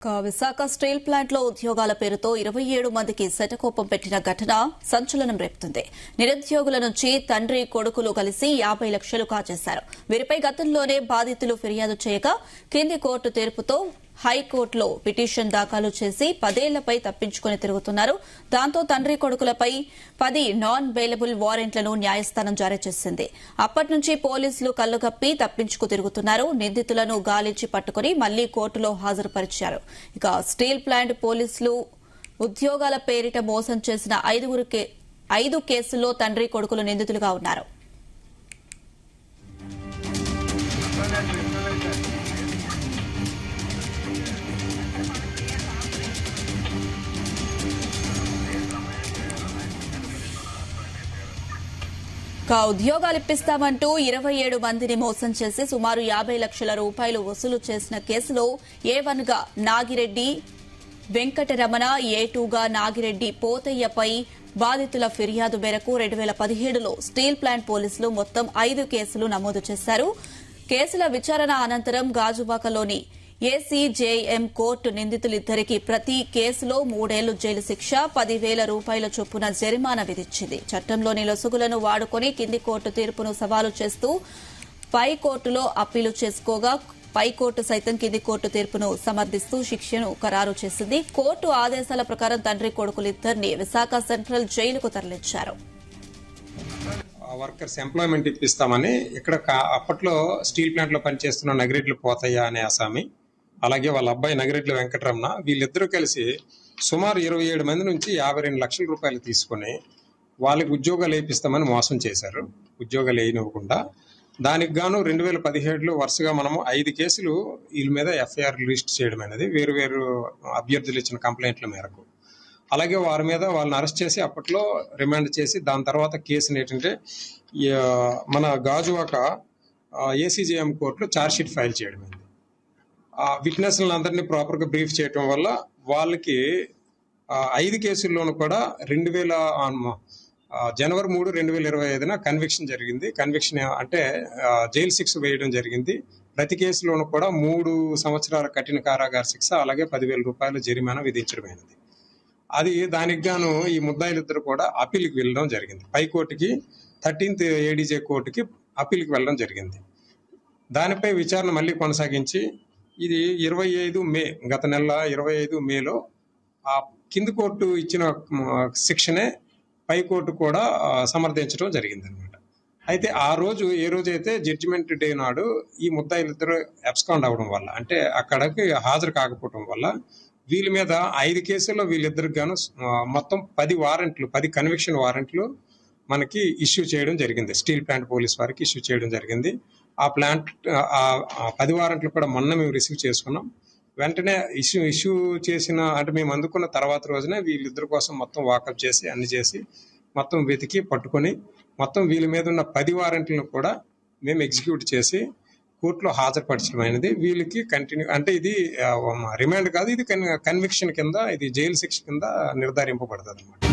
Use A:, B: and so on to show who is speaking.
A: Visakha steel plant లో ఉద్యోగాల పేరుతో 27 మందికి శటకోపం పెట్టిన ఘటన సంచలనం రేపుతుంది. నిరుద్యోగుల నుంచి తండ్రి కొడుకులు కలిసి 50 లక్షలు కాజేశారు. వీరిపై గతంలోనే బాధితులు ఫిర్యాదు చేయగా కింది కోర్టు తీర్పుతో హైకోర్టులో పిటిషన్ దాఖలు చేసి 10 ఏళ్లపై తప్పించుకుని తిరుగుతున్నారు. దాంతో తండ్రి కొడుకులపై 10 నాన్ బెయిలబుల్ వారెంట్లను న్యాయస్థానం జారీ చేసింది. అప్పటి నుంచి పోలీసులు కళ్లుగప్పి తప్పించుకు తిరుగుతున్నారు. నిందితులను గాలించి పట్టుకుని మళ్లీ కోర్టులో హాజరుపరిచారు. ఇక స్టీల్ ప్లాంట్ పోలీసులు ఉద్యోగాల పేరిట మోసం చేసిన 5 కేసుల్లో తండ్రి కొడుకులు నిందితులుగా ఉన్నారు. ఉద్యోగాలు ఇప్పిస్తామంటూ 27 మందిని మోసం చేసి సుమారు 50 లక్షల రూపాయలు వసూలు చేసిన కేసులో A1 గా నాగిరెడ్డి వెంకటరమణ, A2 గా నాగిరెడ్డి పోతయ్యపై బాధితుల ఫిర్యాదు మేరకు 2017లో స్టీల్ ప్లాంట్ పోలీసులు మొత్తం 5 కేసులు నమోదు చేశారు. కేసుల విచారణ అనంతరం గాజువాకలోని ఏసీజేఎం కోర్టు నిందితులిద్దరికీ ప్రతి కేసులో 3 ఏళ్లు జైలు శిక్ష, 10,000 రూపాయల చొప్పున జరిమానా విధించింది. చట్టంలోని లొసుగులను వాడుకుని కింది కోర్టు తీర్పును సవాలు చేస్తూ పై కోర్టులో అప్పీలు చేసుకోగా పై కోర్టు సైతం కింది కోర్టు తీర్పును సమర్థిస్తూ శిక్షను ఖరారు చేసింది. కోర్టు ఆదేశాల ప్రకారం తండ్రి కొడుకులిద్దరిని విశాఖ సెంట్రల్ జైలుకు తరలించారు.
B: వర్కర్స్ ఎంప్లాయ్మెంట్ ఇప్పిస్తామని ఇక్కడ అప్పట్లో స్టీల్ ప్లాంట్ లో పనిచేస్తున్న నగిరెడ్లు పోతయ్య అనే ఆసామి, అలాగే వాళ్ళ అబ్బాయి నగిరెడ్ల వెంకటరమణ, వీళ్ళిద్దరూ కలిసి సుమారు 27 మంది నుంచి 52 లక్షల రూపాయలు తీసుకుని వాళ్ళకి ఉద్యోగాలు వేయిస్తామని మోసం చేశారు. ఉద్యోగాలు వేయనివ్వకుండా దానికి గాను 2017లో వరుసగా మనము 5 కేసులు వీళ్ళ మీద ఎఫ్ఐఆర్ రిజిస్టర్ చేయడం అనేది వేరు అభ్యర్థులు ఇచ్చిన కంప్లైంట్ల మేరకు. అలాగే వారి మీద వాళ్ళని అరెస్ట్ చేసి అప్పట్లో రిమాండ్ చేసి దాని తర్వాత కేసుని ఏంటంటే మన గాజువాక ఏసీజేఎం కోర్టులో ఛార్జ్షీట్ ఫైల్ చేయడం అయింది. విట్నెస్లను అందరినీ ప్రాపర్గా బ్రీఫ్ చేయడం వల్ల వాళ్ళకి 5 కేసుల్లోనూ కూడా జనవరి 3, 2025 కన్విక్షన్ జరిగింది. కన్విక్షన్ అంటే జైలు శిక్ష వేయడం జరిగింది. ప్రతి కేసులోనూ కూడా 3 సంవత్సరాల కఠిన కారాగార శిక్ష, అలాగే 10,000 రూపాయల జరిమానా విధించడమైనది. అది దానికి గాను ఈ ముద్దాయిలిద్దరు కూడా అప్పీల్కి వెళ్ళడం జరిగింది. పైకోర్టుకి 13th ఏడీజే కోర్టుకి అప్పీల్కి వెళ్ళడం జరిగింది. దానిపై విచారణ మళ్ళీ కొనసాగించి ఇది 25 మే, గత నెల 25 మేలో ఆ కింది కోర్టు ఇచ్చిన శిక్షనే పైకోర్టు కూడా సమర్థించడం జరిగింది అనమాట. అయితే ఆ రోజు ఏ రోజైతే జడ్జిమెంట్ డే నాడు ఈ ముద్దాయిలిద్దరు అబ్స్కాండ్ అవడం వల్ల, అంటే అక్కడికి హాజరు కాకపోవడం వల్ల వీళ్ళ మీద 5 కేసుల్లో వీళ్ళిద్దరికి గాను మొత్తం 10 కన్విక్షన్ వారెంట్లు మనకి ఇష్యూ చేయడం జరిగింది. స్టీల్ ప్లాంట్ పోలీస్ వారికి ఇష్యూ చేయడం జరిగింది. ఆ 10 వారెంట్లు కూడా మొన్న మేము రిసీవ్ చేసుకున్నాం. వెంటనే ఇష్యూ చేసిన అంటే మేము అందుకున్న తర్వాత రోజునే వీళ్ళిద్దరి కోసం మొత్తం వాకప్ చేసి అన్ని చేసి మొత్తం వెతికి పట్టుకొని మొత్తం వీళ్ళ మీద ఉన్న 10 వారెంట్లను కూడా మేము ఎగ్జిక్యూట్ చేసి కోర్టులో హాజరుపరచడమైనది. వీళ్ళకి కంటిన్యూ అంటే ఇది రిమాండ్ కాదు, ఇది కన్విక్షన్ కింద, ఇది జైలు శిక్ష కింద నిర్ధారింపబడుతుంది అన్నమాట.